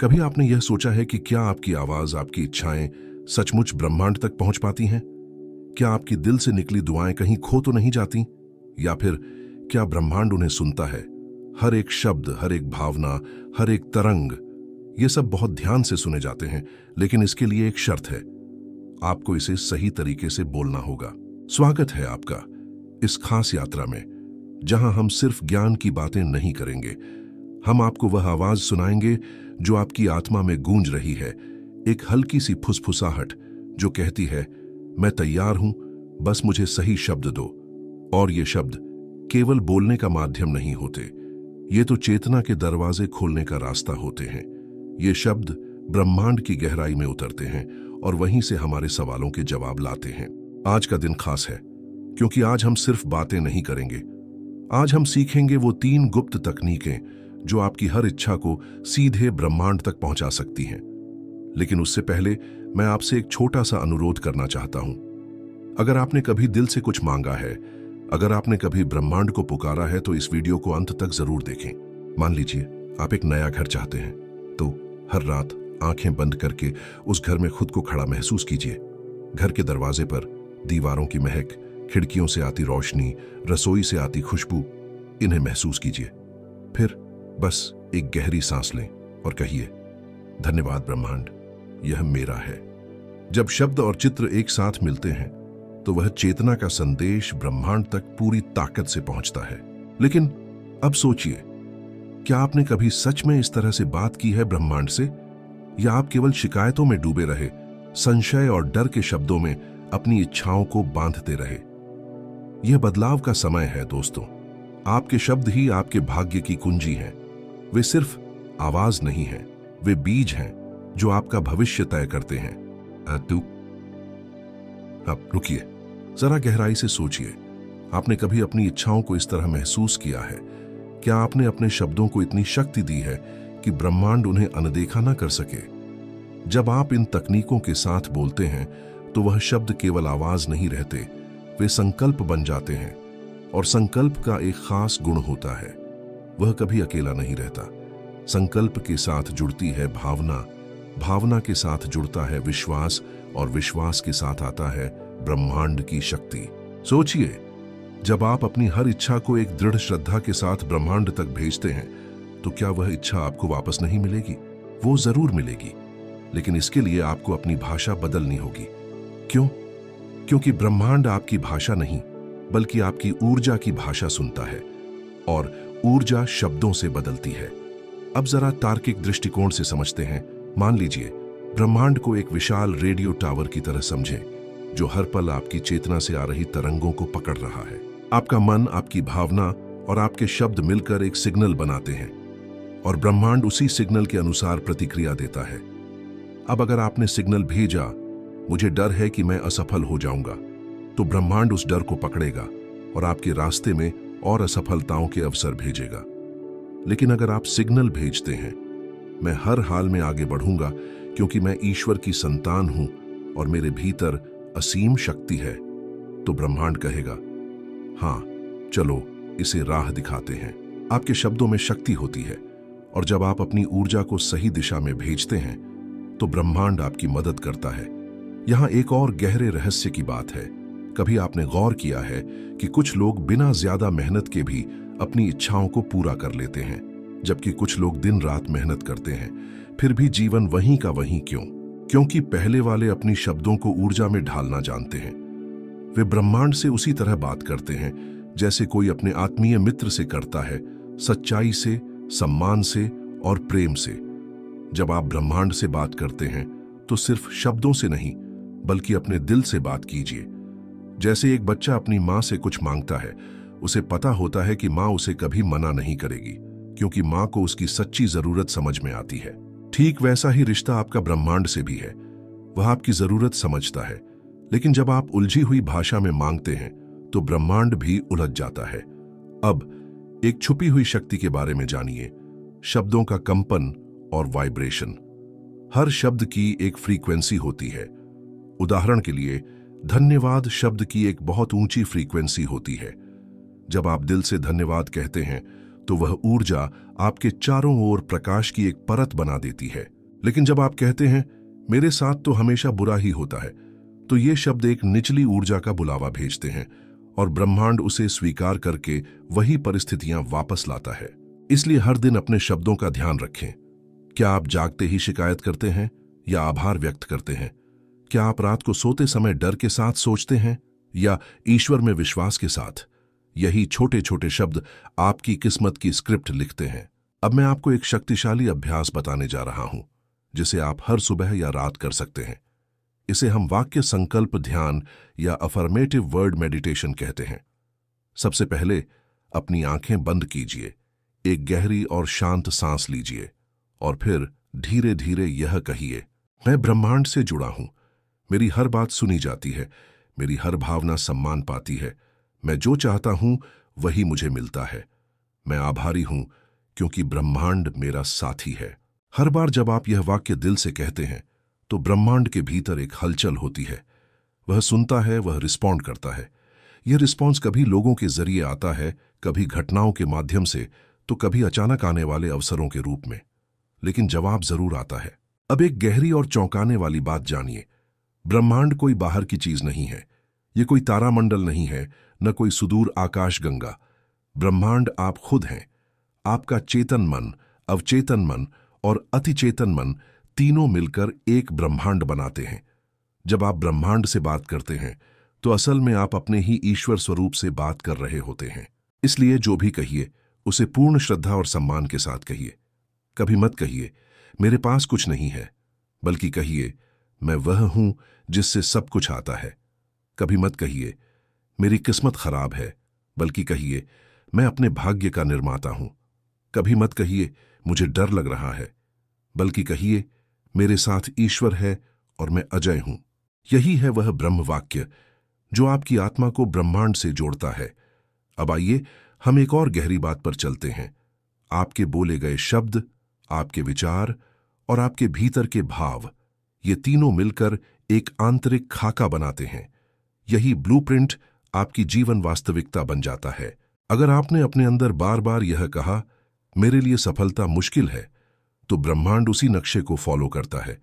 कभी आपने यह सोचा है कि क्या आपकी आवाज, आपकी इच्छाएं सचमुच ब्रह्मांड तक पहुंच पाती हैं? क्या आपकी दिल से निकली दुआएं कहीं खो तो नहीं जाती? या फिर क्या ब्रह्मांड उन्हें सुनता है? हर एक शब्द, हर एक भावना, हर एक तरंग, ये सब बहुत ध्यान से सुने जाते हैं, लेकिन इसके लिए एक शर्त है। आपको इसे सही तरीके से बोलना होगा। स्वागत है आपका इस खास यात्रा में, जहां हम सिर्फ ज्ञान की बातें नहीं करेंगे। हम आपको वह आवाज सुनाएंगे जो आपकी आत्मा में गूंज रही है, एक हल्की सी फुसफुसाहट जो कहती है, मैं तैयार हूं, बस मुझे सही शब्द दो। और ये शब्द केवल बोलने का माध्यम नहीं होते, ये तो चेतना के दरवाजे खोलने का रास्ता होते हैं। ये शब्द ब्रह्मांड की गहराई में उतरते हैं और वहीं से हमारे सवालों के जवाब लाते हैं। आज का दिन खास है क्योंकि आज हम सिर्फ बातें नहीं करेंगे। आज हम सीखेंगे वो 3 गुप्त तकनीकें जो आपकी हर इच्छा को सीधे ब्रह्मांड तक पहुंचा सकती हैं। लेकिन उससे पहले मैं आपसे एक छोटा सा अनुरोध करना चाहता हूं। अगर आपने कभी दिल से कुछ मांगा है, अगर आपने कभी ब्रह्मांड को पुकारा है, तो इस वीडियो को अंत तक जरूर देखें। मान लीजिए आप एक नया घर चाहते हैं, तो हर रात आंखें बंद करके उस घर में खुद को खड़ा महसूस कीजिए। घर के दरवाजे पर दीवारों की महक, खिड़कियों से आती रोशनी, रसोई से आती खुशबू, इन्हें महसूस कीजिए। फिर बस एक गहरी सांस लें और कहिए, धन्यवाद ब्रह्मांड, यह मेरा है। जब शब्द और चित्र एक साथ मिलते हैं तो वह चेतना का संदेश ब्रह्मांड तक पूरी ताकत से पहुंचता है। लेकिन अब सोचिए, क्या आपने कभी सच में इस तरह से बात की है ब्रह्मांड से, या आप केवल शिकायतों में डूबे रहे, संशय और डर के शब्दों में अपनी इच्छाओं को बांधते रहे? यह बदलाव का समय है दोस्तों। आपके शब्द ही आपके भाग्य की कुंजी हैं। वे सिर्फ आवाज नहीं हैं, वे बीज हैं जो आपका भविष्य तय करते हैं। अब रुकिए, जरा गहराई से सोचिए। आपने कभी अपनी इच्छाओं को इस तरह महसूस किया है? क्या आपने अपने शब्दों को इतनी शक्ति दी है कि ब्रह्मांड उन्हें अनदेखा न कर सके? जब आप इन तकनीकों के साथ बोलते हैं तो वह शब्द केवल आवाज नहीं रहते, वे संकल्प बन जाते हैं। और संकल्प का एक खास गुण होता है, वह कभी अकेला नहीं रहता। संकल्प के साथ जुड़ती है भावना, भावना के साथ जुड़ता है विश्वास, और विश्वास के साथ आता है ब्रह्मांड की शक्ति। सोचिए, जब आप अपनी हर इच्छा को एक दृढ़ श्रद्धा के साथ ब्रह्मांड तक भेजते हैं, तो क्या वह इच्छा आपको वापस नहीं मिलेगी? वो जरूर मिलेगी, लेकिन इसके लिए आपको अपनी भाषा बदलनी होगी। क्यों? क्योंकि ब्रह्मांड आपकी भाषा नहीं, बल्कि आपकी ऊर्जा की भाषा सुनता है, और ऊर्जा शब्दों से बदलती है। अब जरा तार्किक दृष्टिकोण से समझते हैं। मान लीजिए, ब्रह्मांड को एक विशाल रेडियो टावर की तरह समझें, जो हर पल आपकी चेतना से आ रही तरंगों को पकड़ रहा है। आपका मन, आपकी भावना और आपके शब्द मिलकर एक सिग्नल बनाते हैं, और ब्रह्मांड उसी सिग्नल के अनुसार प्रतिक्रिया देता है। अब अगर आपने सिग्नल भेजा, मुझे डर है कि मैं असफल हो जाऊंगा, तो ब्रह्मांड उस डर को पकड़ेगा और आपके रास्ते में और असफलताओं के अवसर भेजेगा। लेकिन अगर आप सिग्नल भेजते हैं, मैं हर हाल में आगे बढ़ूंगा क्योंकि मैं ईश्वर की संतान हूं और मेरे भीतर असीम शक्ति है, तो ब्रह्मांड कहेगा, हां, चलो इसे राह दिखाते हैं। आपके शब्दों में शक्ति होती है, और जब आप अपनी ऊर्जा को सही दिशा में भेजते हैं तो ब्रह्मांड आपकी मदद करता है। यहां एक और गहरे रहस्य की बात है। कभी आपने गौर किया है कि कुछ लोग बिना ज्यादा मेहनत के भी अपनी इच्छाओं को पूरा कर लेते हैं, जबकि कुछ लोग दिन रात मेहनत करते हैं, फिर भी जीवन वहीं का वहीं क्यों? क्योंकि पहले वाले अपनी शब्दों को ऊर्जा में ढालना जानते हैं। वे ब्रह्मांड से उसी तरह बात करते हैं जैसे कोई अपने आत्मीय मित्र से करता है, सच्चाई से, सम्मान से और प्रेम से। जब आप ब्रह्मांड से बात करते हैं तो सिर्फ शब्दों से नहीं, बल्कि अपने दिल से बात कीजिए। जैसे एक बच्चा अपनी माँ से कुछ मांगता है, उसे पता होता है कि माँ उसे कभी मना नहीं करेगी, क्योंकि माँ को उसकी सच्ची जरूरत समझ में आती है। ठीक वैसा ही रिश्ता आपका ब्रह्मांड से भी है। वह आपकी जरूरत समझता है, लेकिन जब आप उलझी हुई भाषा में मांगते हैं तो ब्रह्मांड भी उलझ जाता है। अब एक छुपी हुई शक्ति के बारे में जानिए, शब्दों का कंपन और वाइब्रेशन। हर शब्द की एक फ्रीक्वेंसी होती है। उदाहरण के लिए, धन्यवाद शब्द की एक बहुत ऊंची फ्रीक्वेंसी होती है। जब आप दिल से धन्यवाद कहते हैं तो वह ऊर्जा आपके चारों ओर प्रकाश की एक परत बना देती है। लेकिन जब आप कहते हैं मेरे साथ तो हमेशा बुरा ही होता है, तो ये शब्द एक निचली ऊर्जा का बुलावा भेजते हैं और ब्रह्मांड उसे स्वीकार करके वही परिस्थितियां वापस लाता है। इसलिए हर दिन अपने शब्दों का ध्यान रखें। क्या आप जागते ही शिकायत करते हैं या आभार व्यक्त करते हैं? क्या आप रात को सोते समय डर के साथ सोचते हैं या ईश्वर में विश्वास के साथ? यही छोटे छोटे शब्द आपकी किस्मत की स्क्रिप्ट लिखते हैं। अब मैं आपको एक शक्तिशाली अभ्यास बताने जा रहा हूं, जिसे आप हर सुबह या रात कर सकते हैं। इसे हम वाक्य संकल्प ध्यान या अफर्मेटिव वर्ड मेडिटेशन कहते हैं। सबसे पहले अपनी आंखें बंद कीजिए, एक गहरी और शांत सांस लीजिए और फिर धीरे धीरे यह कहिए, मैं ब्रह्मांड से जुड़ा हूं, मेरी हर बात सुनी जाती है, मेरी हर भावना सम्मान पाती है, मैं जो चाहता हूं वही मुझे मिलता है, मैं आभारी हूं क्योंकि ब्रह्मांड मेरा साथी है। हर बार जब आप यह वाक्य दिल से कहते हैं तो ब्रह्मांड के भीतर एक हलचल होती है। वह सुनता है, वह रिस्पॉन्ड करता है। यह रिस्पॉन्स कभी लोगों के जरिए आता है, कभी घटनाओं के माध्यम से, तो कभी अचानक आने वाले अवसरों के रूप में, लेकिन जवाब जरूर आता है। अब एक गहरी और चौंकाने वाली बात जानिए, ब्रह्मांड कोई बाहर की चीज नहीं है, ये कोई तारामंडल नहीं है, न कोई सुदूर आकाशगंगा। ब्रह्मांड आप खुद हैं। आपका चेतन मन, अवचेतन मन और अतिचेतन मन तीनों मिलकर एक ब्रह्मांड बनाते हैं। जब आप ब्रह्मांड से बात करते हैं तो असल में आप अपने ही ईश्वर स्वरूप से बात कर रहे होते हैं। इसलिए जो भी कहिए उसे पूर्ण श्रद्धा और सम्मान के साथ कहिए। कभी मत कहिए मेरे पास कुछ नहीं है, बल्कि कहिए मैं वह हूं जिससे सब कुछ आता है। कभी मत कहिए मेरी किस्मत खराब है, बल्कि कहिए मैं अपने भाग्य का निर्माता हूं। कभी मत कहिए मुझे डर लग रहा है, बल्कि कहिए मेरे साथ ईश्वर है और मैं अजय हूं। यही है वह ब्रह्म वाक्य जो आपकी आत्मा को ब्रह्मांड से जोड़ता है। अब आइए हम एक और गहरी बात पर चलते हैं। आपके बोले गए शब्द, आपके विचार और आपके भीतर के भाव, ये तीनों मिलकर एक आंतरिक खाका बनाते हैं। यही ब्लूप्रिंट आपकी जीवन वास्तविकता बन जाता है। अगर आपने अपने अंदर बार बार यह कहा मेरे लिए सफलता मुश्किल है, तो ब्रह्मांड उसी नक्शे को फॉलो करता है।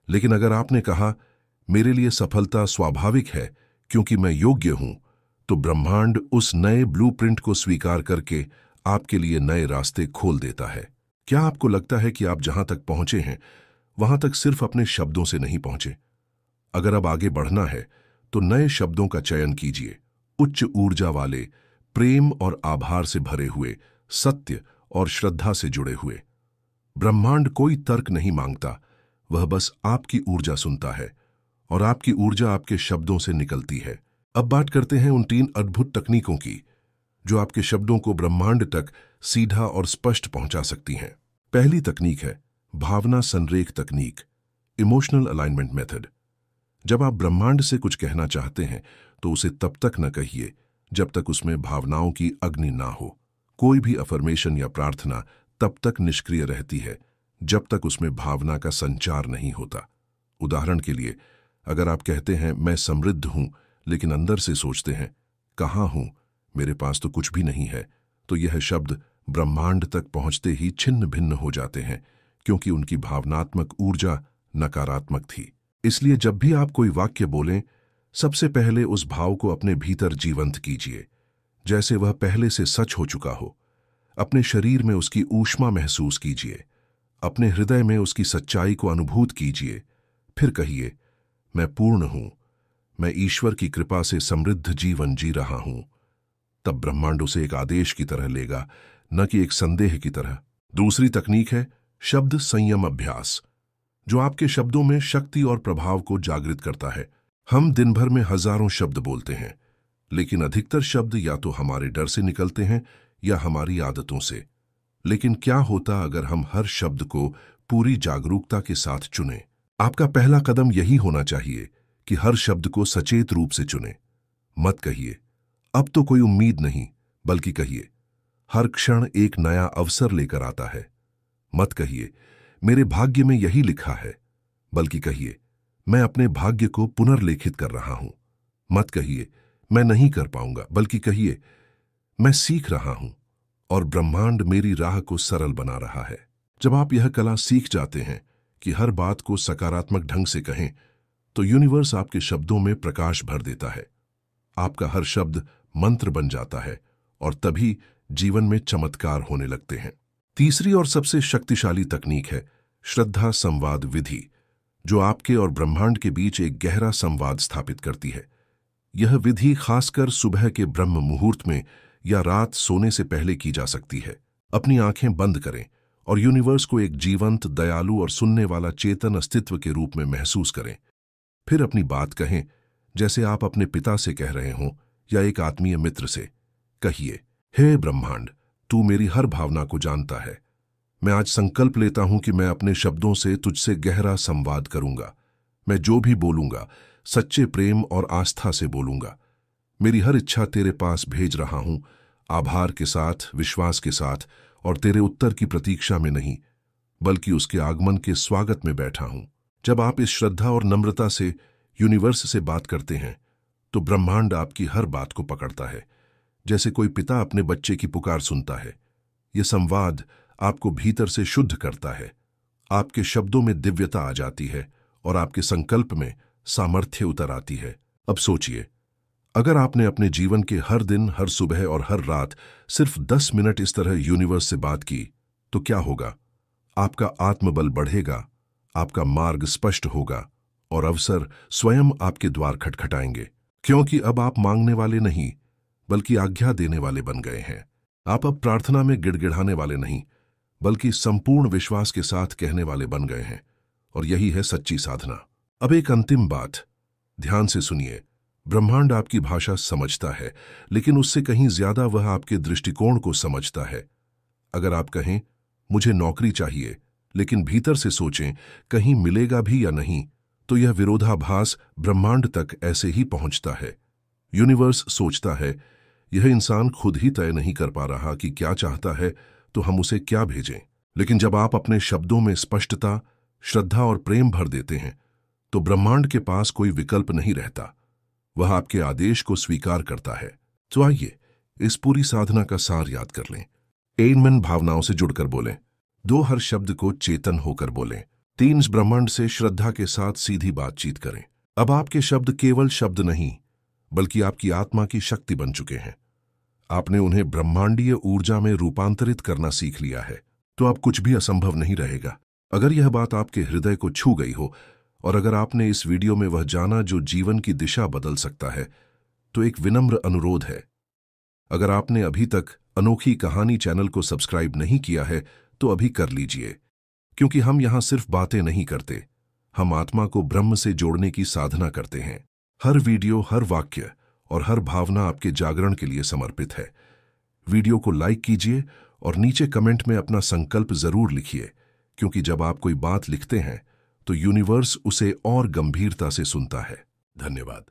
लेकिन अगर आपने कहा मेरे लिए सफलता स्वाभाविक है क्योंकि मैं योग्य हूं, तो ब्रह्मांड उस नए ब्लूप्रिंट को स्वीकार करके आपके लिए नए रास्ते खोल देता है। क्या आपको लगता है कि आप जहां तक पहुंचे हैं वहां तक सिर्फ अपने शब्दों से नहीं पहुंचे? अगर अब आगे बढ़ना है तो नए शब्दों का चयन कीजिए, उच्च ऊर्जा वाले, प्रेम और आभार से भरे हुए, सत्य और श्रद्धा से जुड़े हुए। ब्रह्मांड कोई तर्क नहीं मांगता, वह बस आपकी ऊर्जा सुनता है और आपकी ऊर्जा आपके शब्दों से निकलती है। अब बात करते हैं उन 3 अद्भुत तकनीकों की जो आपके शब्दों को ब्रह्मांड तक सीधा और स्पष्ट पहुंचा सकती हैं। पहली तकनीक है भावना संरेख तकनीक, इमोशनल अलाइनमेंट मेथड। जब आप ब्रह्मांड से कुछ कहना चाहते हैं तो उसे तब तक न कहिए जब तक उसमें भावनाओं की अग्नि ना हो। कोई भी अफर्मेशन या प्रार्थना तब तक निष्क्रिय रहती है जब तक उसमें भावना का संचार नहीं होता। उदाहरण के लिए, अगर आप कहते हैं मैं समृद्ध हूं, लेकिन अंदर से सोचते हैं कहां हूं, मेरे पास तो कुछ भी नहीं है, तो यह शब्द ब्रह्मांड तक पहुंचते ही छिन्न भिन्न हो जाते हैं, क्योंकि उनकी भावनात्मक ऊर्जा नकारात्मक थी। इसलिए जब भी आप कोई वाक्य बोलें, सबसे पहले उस भाव को अपने भीतर जीवंत कीजिए, जैसे वह पहले से सच हो चुका हो। अपने शरीर में उसकी ऊष्मा महसूस कीजिए, अपने हृदय में उसकी सच्चाई को अनुभूत कीजिए। फिर कहिए मैं पूर्ण हूं, मैं ईश्वर की कृपा से समृद्ध जीवन जी रहा हूं। तब ब्रह्मांड उसे एक आदेश की तरह लेगा, न कि एक संदेह की तरह। दूसरी तकनीक है शब्द संयम अभ्यास, जो आपके शब्दों में शक्ति और प्रभाव को जागृत करता है। हम दिन भर में हजारों शब्द बोलते हैं, लेकिन अधिकतर शब्द या तो हमारे डर से निकलते हैं या हमारी आदतों से। लेकिन क्या होता अगर हम हर शब्द को पूरी जागरूकता के साथ चुनें? आपका पहला कदम यही होना चाहिए कि हर शब्द को सचेत रूप से चुनें। मत कहिए अब तो कोई उम्मीद नहीं, बल्कि कहिए हर क्षण एक नया अवसर लेकर आता है। मत कहिए मेरे भाग्य में यही लिखा है, बल्कि कहिए मैं अपने भाग्य को पुनर्लेखित कर रहा हूं। मत कहिए मैं नहीं कर पाऊंगा, बल्कि कहिए मैं सीख रहा हूं। और ब्रह्मांड मेरी राह को सरल बना रहा है। जब आप यह कला सीख जाते हैं कि हर बात को सकारात्मक ढंग से कहें, तो यूनिवर्स आपके शब्दों में प्रकाश भर देता है। आपका हर शब्द मंत्र बन जाता है और तभी जीवन में चमत्कार होने लगते हैं। तीसरी और सबसे शक्तिशाली तकनीक है श्रद्धा संवाद विधि, जो आपके और ब्रह्मांड के बीच एक गहरा संवाद स्थापित करती है। यह विधि खासकर सुबह के ब्रह्म मुहूर्त में या रात सोने से पहले की जा सकती है। अपनी आंखें बंद करें और यूनिवर्स को एक जीवंत, दयालु और सुनने वाला चेतन अस्तित्व के रूप में महसूस करें। फिर अपनी बात कहें जैसे आप अपने पिता से कह रहे हों या एक आत्मीय मित्र से। कहिए, हे ब्रह्मांड, तू मेरी हर भावना को जानता है। मैं आज संकल्प लेता हूं कि मैं अपने शब्दों से तुझसे गहरा संवाद करूंगा। मैं जो भी बोलूंगा सच्चे प्रेम और आस्था से बोलूंगा। मेरी हर इच्छा तेरे पास भेज रहा हूं, आभार के साथ, विश्वास के साथ, और तेरे उत्तर की प्रतीक्षा में नहीं, बल्कि उसके आगमन के स्वागत में बैठा हूं। जब आप इस श्रद्धा और नम्रता से यूनिवर्स से बात करते हैं, तो ब्रह्मांड आपकी हर बात को पकड़ता है, जैसे कोई पिता अपने बच्चे की पुकार सुनता है। यह संवाद आपको भीतर से शुद्ध करता है। आपके शब्दों में दिव्यता आ जाती है और आपके संकल्प में सामर्थ्य उतर आती है। अब सोचिए, अगर आपने अपने जीवन के हर दिन, हर सुबह और हर रात सिर्फ 10 मिनट इस तरह यूनिवर्स से बात की, तो क्या होगा? आपका आत्मबल बढ़ेगा, आपका मार्ग स्पष्ट होगा और अवसर स्वयं आपके द्वार खटखटाएंगे। क्योंकि अब आप मांगने वाले नहीं, बल्कि आज्ञा देने वाले बन गए हैं। आप अब प्रार्थना में गिड़गिड़ाने वाले नहीं, बल्कि संपूर्ण विश्वास के साथ कहने वाले बन गए हैं। और यही है सच्ची साधना। अब एक अंतिम बात, ध्यान से सुनिए। ब्रह्मांड आपकी भाषा समझता है, लेकिन उससे कहीं ज्यादा वह आपके दृष्टिकोण को समझता है। अगर आप कहें, मुझे नौकरी चाहिए, लेकिन भीतर से सोचें, कहीं मिलेगा भी या नहीं, तो यह विरोधाभास ब्रह्मांड तक ऐसे ही पहुंचता है। यूनिवर्स सोचता है, यह इंसान खुद ही तय नहीं कर पा रहा कि क्या चाहता है, तो हम उसे क्या भेजें। लेकिन जब आप अपने शब्दों में स्पष्टता, श्रद्धा और प्रेम भर देते हैं, तो ब्रह्मांड के पास कोई विकल्प नहीं रहता। वह आपके आदेश को स्वीकार करता है। तो आइए इस पूरी साधना का सार याद कर लें। 1 मन भावनाओं से जुड़कर बोलें। 2 हर शब्द को चेतन होकर बोलें। 3 ब्रह्मांड से श्रद्धा के साथ सीधी बातचीत करें। अब आपके शब्द केवल शब्द नहीं, बल्कि आपकी आत्मा की शक्ति बन चुके हैं। आपने उन्हें ब्रह्मांडीय ऊर्जा में रूपांतरित करना सीख लिया है। तो अब कुछ भी असंभव नहीं रहेगा। अगर यह बात आपके हृदय को छू गई हो और अगर आपने इस वीडियो में वह जाना जो जीवन की दिशा बदल सकता है, तो एक विनम्र अनुरोध है, अगर आपने अभी तक अनोखी कहानी चैनल को सब्सक्राइब नहीं किया है, तो अभी कर लीजिए। क्योंकि हम यहां सिर्फ बातें नहीं करते, हम आत्मा को ब्रह्म से जोड़ने की साधना करते हैं। हर वीडियो, हर वाक्य और हर भावना आपके जागरण के लिए समर्पित है। वीडियो को लाइक कीजिए और नीचे कमेंट में अपना संकल्प जरूर लिखिए, क्योंकि जब आप कोई बात लिखते हैं, तो यूनिवर्स उसे और गंभीरता से सुनता है। धन्यवाद।